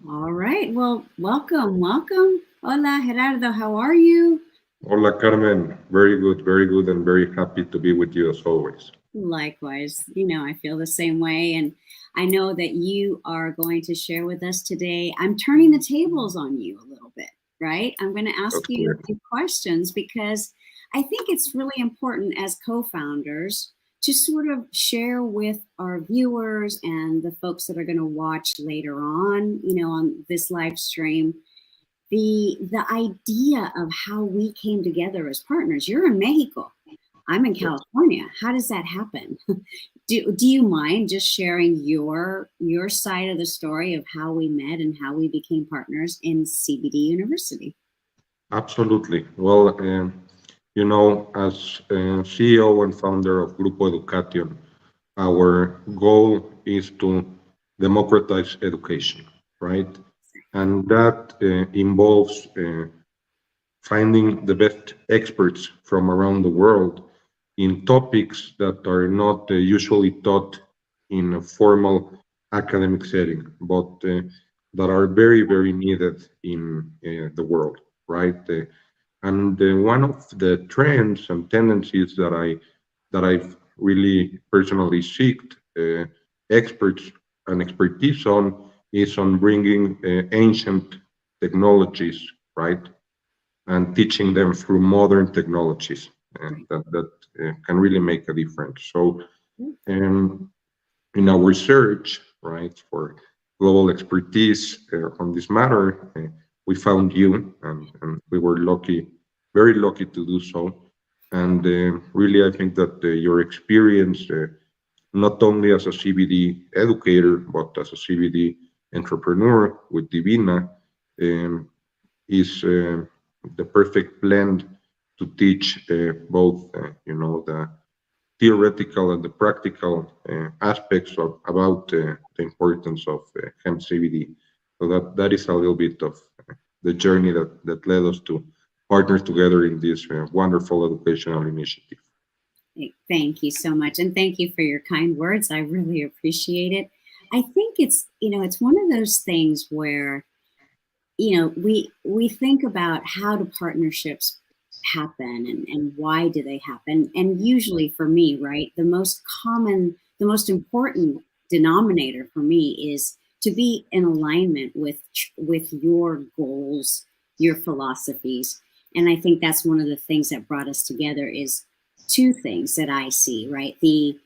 All right. Well, welcome, welcome. Hola, Gerardo. How are you? Hola, Carmen. Very good, and very happy to be with you as always. Likewise. I feel the same way. And I know that you are going to share with us today. I'm turning the tables on you a little bit, right? I'm going to ask That's you a correct. few questions because I think it's really important as co founders to sort of share with our viewers and the folks that are going to watch later on, on this live stream the idea of how we came together as partners. You're in Mexico. I'm in Yes, California. How does that happen? Do you mind just sharing your side of the story of how we met and how we became partners in CBD University? absolutely. Well, as CEO and founder of Grupo Education, our goal is to democratize education, right? And that involves finding the best experts from around the world in topics that are not usually taught in a formal academic setting, but that are very needed in the world, right? And one of the trends and tendencies that I've really personally seeked experts and expertise on is on bringing ancient technologies, right, and teaching them through modern technologies Right. that can really make a difference. So, um, in our research, right, for global expertise on this matter, we found you, and we were lucky, very lucky to do so. And really, I think that your experience, not only as a CBD educator, but as a CBD entrepreneur with Divina, um, is the perfect blend to teach both, the theoretical and the practical aspects about the importance of hemp CBD. So that is a little bit of the journey that led us to partner together in this wonderful educational initiative. Thank you so much. And thank you for your kind words. I really appreciate it. I think it's one of those things where we think about how do partnerships happen and why do they happen, and usually for me, right, the most important denominator for me is to be in alignment with your goals, your philosophies. And I think that's one of the things that brought us together is two things that I see, right? The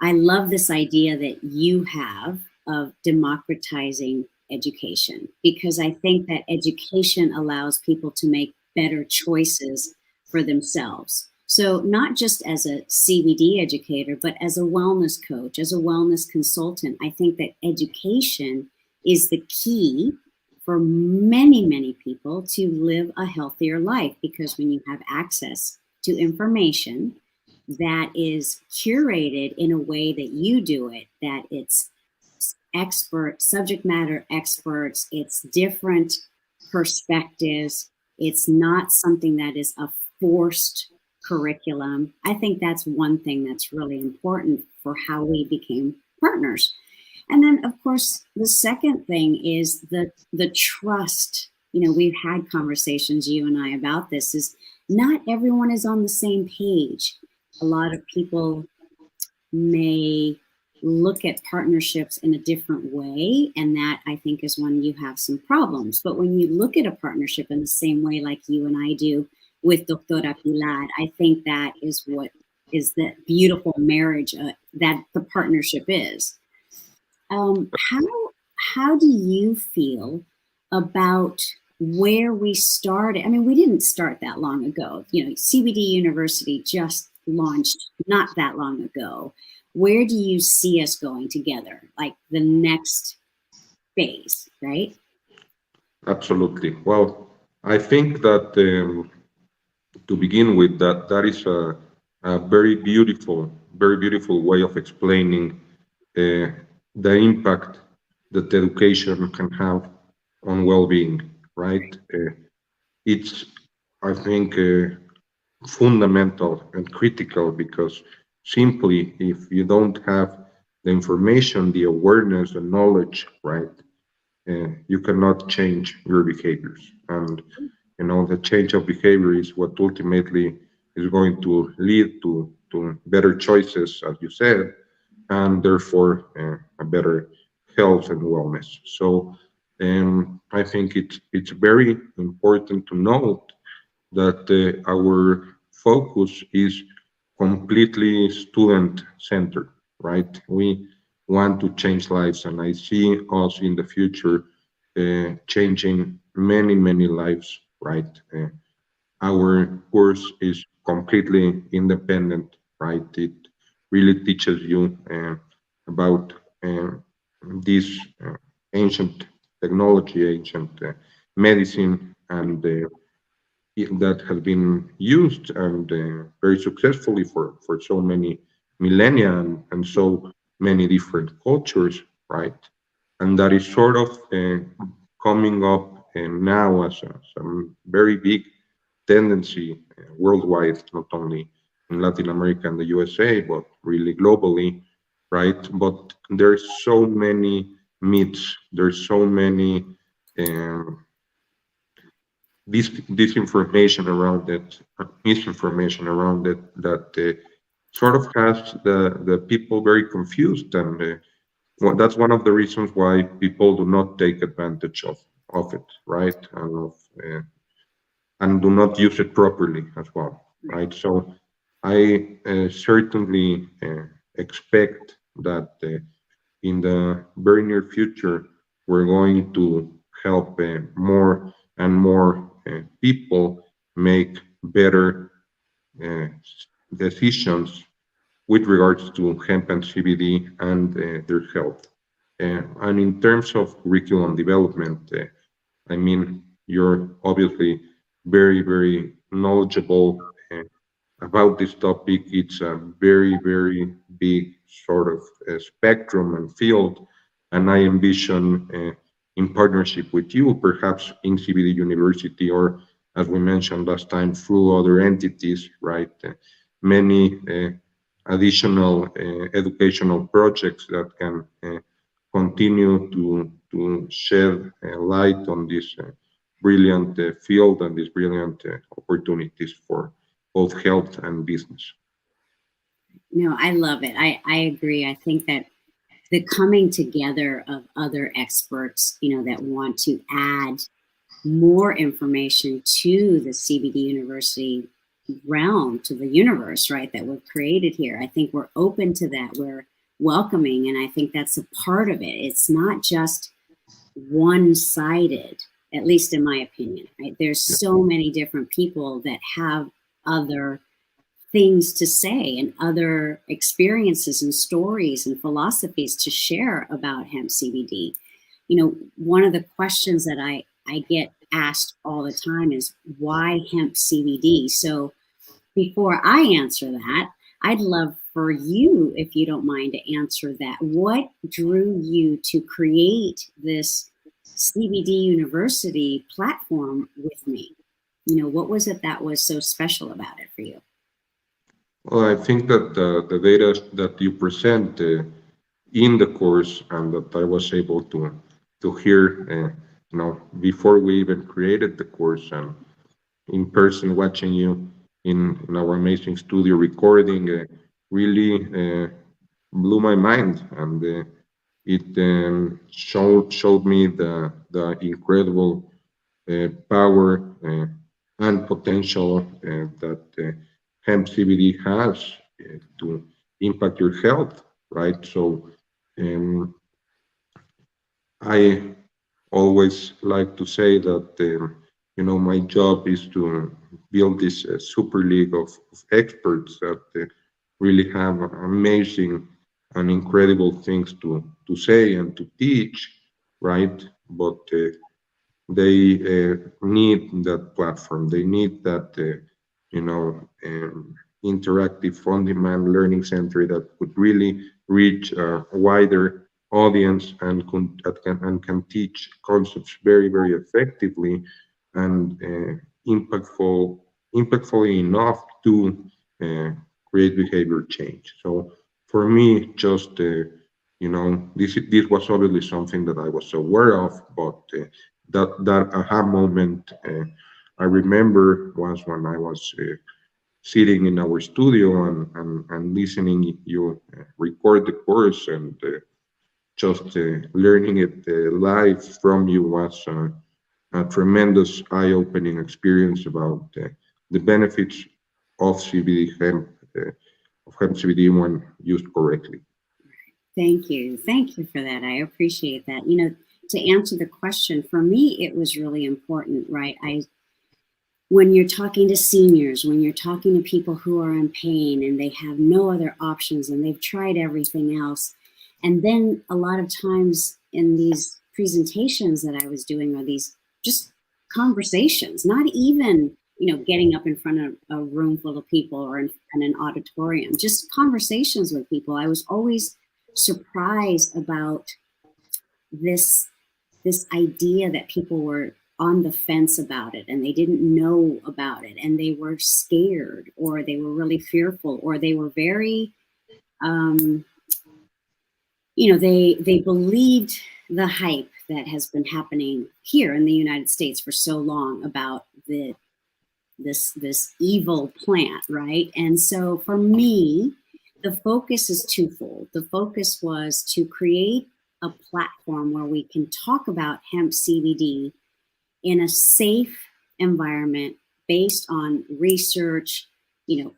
I love this idea that you have of democratizing education because I think that education allows people to make better choices for themselves. So, not just as a CBD educator, but as a wellness coach, as a wellness consultant, I think that education is the key for many people to live a healthier life because when you have access to information, that is curated in a way that you do it, that it's expert, subject matter experts, it's different perspectives, it's not something that is a forced curriculum. I think that's one thing that's really important for how we became partners. And then of course the second thing is the trust. We've had conversations, you and I, about this is not everyone is on the same page. A lot of people may look at partnerships in a different way, and that I think is when you have some problems. But when you look at a partnership in the same way like you and I do with Doctora Pilar, I think that is what is the beautiful marriage that the partnership is. um, how how do you feel about where we started? I mean, we didn't start that long ago. CBD University just launched not that long ago. Where do you see us going together? Like the next phase, right? Absolutely. Well, I think that to begin with, that is a very beautiful way of explaining uh, the impact that education can have on well-being, right? It's, I think, fundamental and critical because simply if you don't have the information, the awareness, the knowledge, right, you cannot change your behaviors. And the change of behavior is what ultimately is going to lead to better choices, as you said, and therefore a better health and wellness. So I think it's very important to note that our focus is completely student centered, right? We want to change lives, and I see us in the future changing many, many lives, right? Our course is completely independent, right? It really teaches you about uh, this ancient technology, ancient medicine, and that has been used and very successfully for so many millennia and so many different cultures, right? And that is sort of coming up now as some very big tendency worldwide, not only in Latin America and the USA, but really globally, right? But there's so many myths, there's so many um, disinformation around it, misinformation around it that sort of has the people very confused, and that's one of the reasons why people do not take advantage of it, right? And do not use it properly as well, right? So I certainly expect that in the very near future, we're going to help more and more people make better uh, decisions with regards to hemp and CBD and their health. And in terms of curriculum development, I mean, you're obviously very, very knowledgeable about this topic. It's a very, very big sort of spectrum and field, and I envision in partnership with you, perhaps in CBD University, or as we mentioned last time, through other entities, right? Many additional educational projects that can continue to shed light on this brilliant field and these brilliant opportunities for both health and business. No, I love it. I agree. I think that the coming together of other experts, that want to add more information to the CBD University realm, to the universe, right, that we've created here. I think we're open to that. We're welcoming. And I think that's a part of it. It's not just one sided, at least in my opinion, right? There's Yeah, so many different people that have other things to say and other experiences and stories and philosophies to share about hemp CBD. One of the questions that I get asked all the time is why hemp CBD? So before I answer that, I'd love for you, if you don't mind, to answer that. What drew you to create this CBD University platform with me? What was it that was so special about it for you? well, I think that the data that you present in the course and that I was able to hear, before we even created the course and in person watching you in our amazing studio recording really blew my mind, and it showed me the incredible power and potential that hemp CBD has to impact your health, right? So um, I always like to say that my job is to build this super league of experts that really have amazing and incredible things to say and to teach, right? But they need that platform. They need that, interactive on-demand learning center that could really reach a wider audience and can teach concepts very, very effectively and impactfully enough to uh, create behavior change. So for me, just This was obviously something that I was aware of, but that aha moment I remember was when I was sitting in our studio and listening you record the course, and just learning it live from you was a tremendous eye-opening experience about the benefits of CBD hemp, of hemp CBD when used correctly. Thank you. Thank you for that. I appreciate that. To answer the question, for me, it was really important, right? When you're talking to seniors, when you're talking to people who are in pain and they have no other options and they've tried everything else, and then a lot of times in these presentations that I was doing, or these just conversations, not even, getting up in front of a room full of people or in an auditorium, just conversations with people, I was always surprised about this this idea that people were on the fence about it and they didn't know about it and they were scared or they were really fearful or they were very um, they believed the hype that has been happening here in the United States for so long about this evil plant, right? And so for me, the focus is twofold. The focus was to create a platform where we can talk about hemp CBD in a safe environment based on research,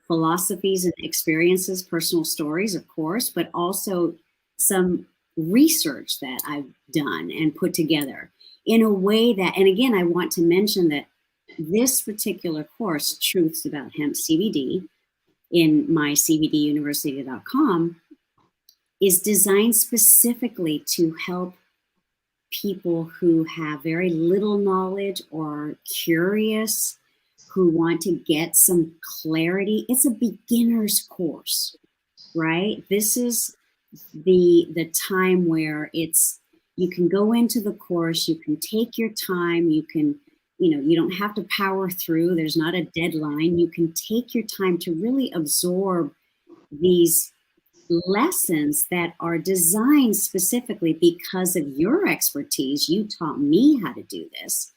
philosophies and experiences, personal stories, of course, but also some research that I've done and put together in a way that, and again, I want to mention that this particular course, Truths About Hemp CBD, in my CBDUniversity.com, is designed specifically to help people who have very little knowledge or curious, who want to get some clarity. It's a beginner's course, right? This is the time where you can go into the course, you can take your time, you don't have to power through, there's not a deadline. You can take your time to really absorb these lessons that are designed specifically because of your expertise. You taught me how to do this.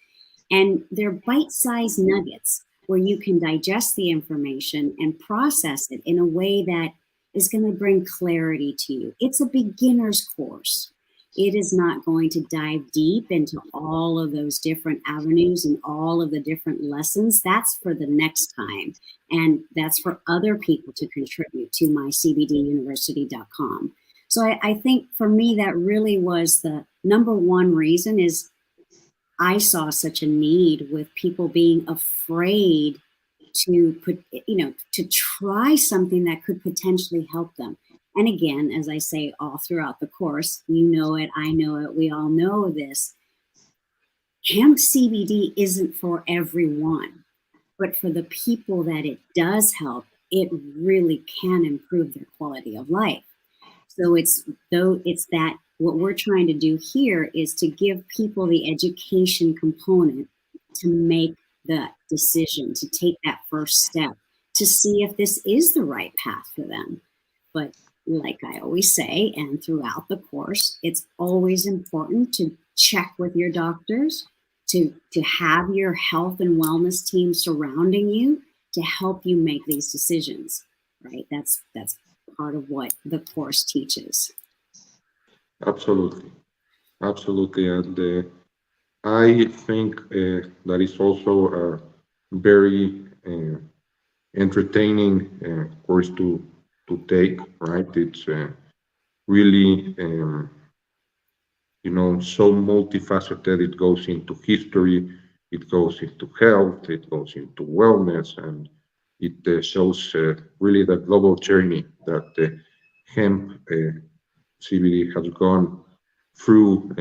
And they're bite-sized nuggets where you can digest the information and process it in a way that is going to bring clarity to you. It's a beginner's course. It is not going to dive deep into all of those different avenues and all of the different lessons. That's for the next time. And that's for other people to contribute to my CBDUniversity.com. So I think for me, that really was the number one reason is I saw such a need with people being afraid to try something that could potentially help them. And again, as I say all throughout the course, you know it, I know it, we all know this. Hemp CBD isn't for everyone, but for the people that it does help, it really can improve their quality of life. So it's that what we're trying to do here is to give people the education component to make the decision, to take that first step, to see if this is the right path for them. But like I always say, and throughout the course, it's always important to check with your doctors, to have your health and wellness team surrounding you to help you make these decisions, right? That's part of what the course teaches. Absolutely, absolutely, and I think that is also a very entertaining course to take. Right? It's really so multifaceted. It goes into history, it goes into health, it goes into wellness, and it shows really the global journey that hemp CBD has gone through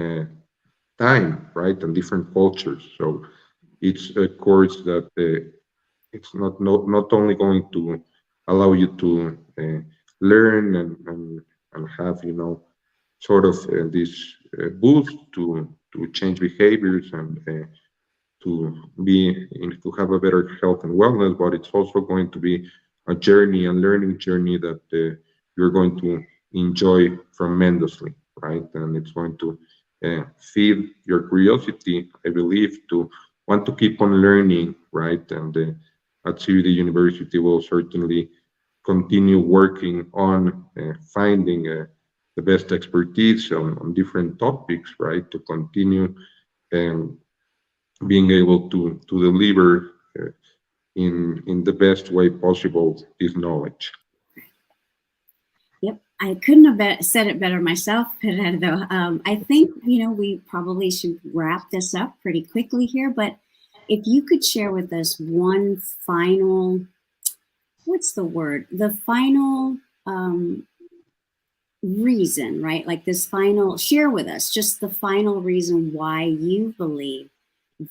time, right, and different cultures. So it's a course that it's not only going to allow you to learn and have sort of this boost to change behaviors and to have a better health and wellness, but it's also going to be a journey, a learning journey that you're going to enjoy tremendously, right? And it's going to feed your curiosity, I believe, to want to keep on learning, right? And at CBD University will certainly continue working on finding the best expertise on different topics, right? To continue um, being able to deliver in the best way possible this knowledge. Yep, I couldn't have said it better myself, Gerardo. I think, we probably should wrap this up pretty quickly here, but if you could share with us one final, what's the word? The final reason, right? Like this final, share with us just the final reason why you believe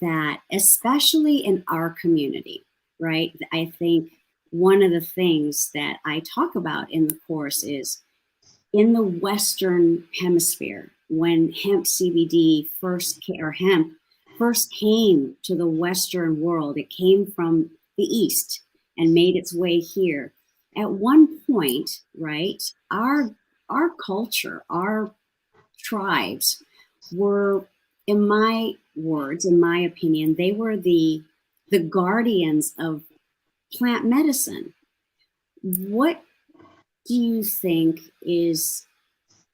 that, especially in our community, right? I think one of the things that I talk about in the course is in the Western Hemisphere, when hemp CBD or hemp first came to the Western world, it came from the East and made its way here. At one point, right, our culture, our tribes were, in my words, in my opinion, they were the guardians of plant medicine. What do you think is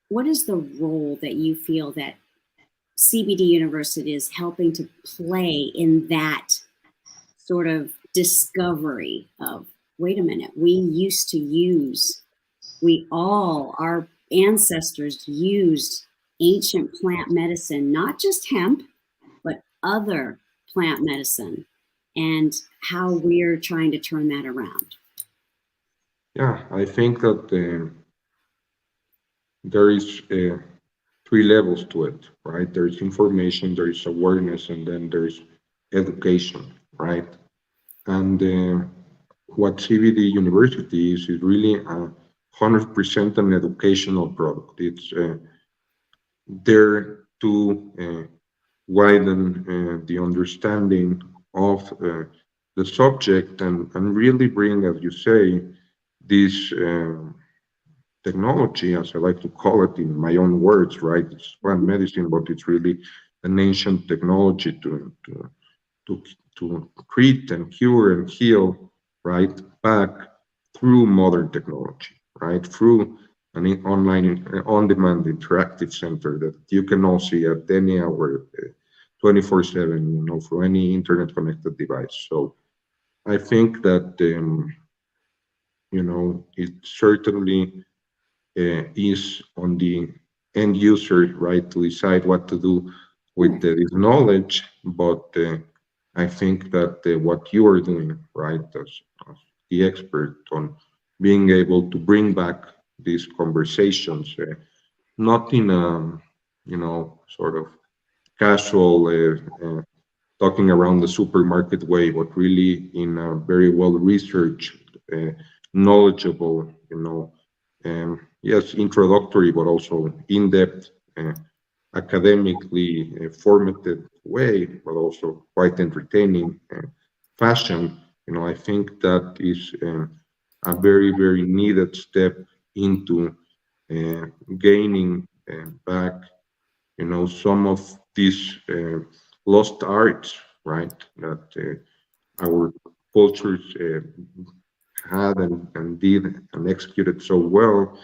what is the role that you feel that CBD University is helping to play in that sort of discovery of, wait a minute, our ancestors used ancient plant medicine, not just hemp, but other plant medicine, and how we're trying to turn that around? Yeah, I think that there is three levels to it, right? There is information, there is awareness, and then there is education, right? And what CBD University is really 100% an educational product. It's there to widen the understanding of the subject and really bring, as you say, this technology, as I like to call it in my own words, right? It's plant medicine, but it's really an ancient technology to, to treat and cure and heal, right? Back through modern technology, right? Through an online, on-demand interactive center that you can all see at any hour, 24/7, through any internet-connected device. So I think that, it certainly is on the end user, right, to decide what to do with this knowledge. But I think that what you are doing, right, as the expert on being able to bring back these conversations, not in a, sort of casual talking around the supermarket way, but really in a very well researched, knowledgeable, yes, introductory, but also in-depth, academically formatted way, but also quite entertaining fashion. I think that is a very, very needed step into gaining back, some of these lost arts, right, that our cultures had and did and executed so well,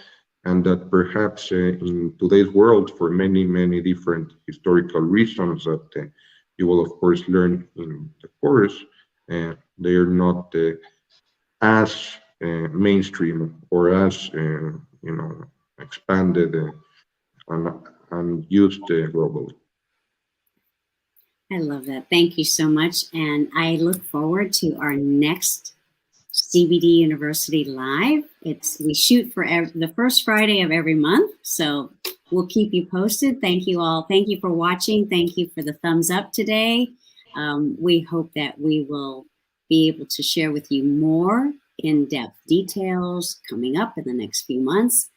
and that perhaps in today's world, for many, many different historical reasons that you will, of course, learn in the course, they are not as mainstream or as, expanded and used globally. I love that. Thank you so much. And I look forward to our next CBD University Live. We shoot for the first Friday of every month. So we'll keep you posted. Thank you all. Thank you for watching. Thank you for the thumbs up today. We hope that we will be able to share with you more in-depth details coming up in the next few months.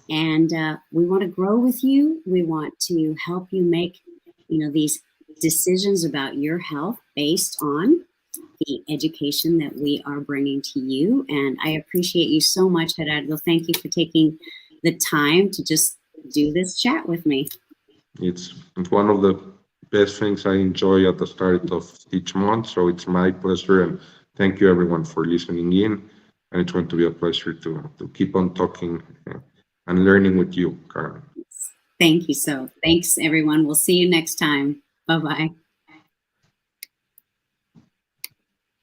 And we want to grow with you. We want to help you make, these decisions about your health based on the education that we are bringing to you. And I appreciate you so much, Gerardo. Thank you for taking the time to just do this chat with me. It's one of the best things I enjoy at the start of each month. So it's my pleasure, and thank you everyone for listening in. And it's going to be a pleasure to keep on talking and learning with you, Carmen. Thank you. So thanks, everyone. We'll see you next time. Bye-bye.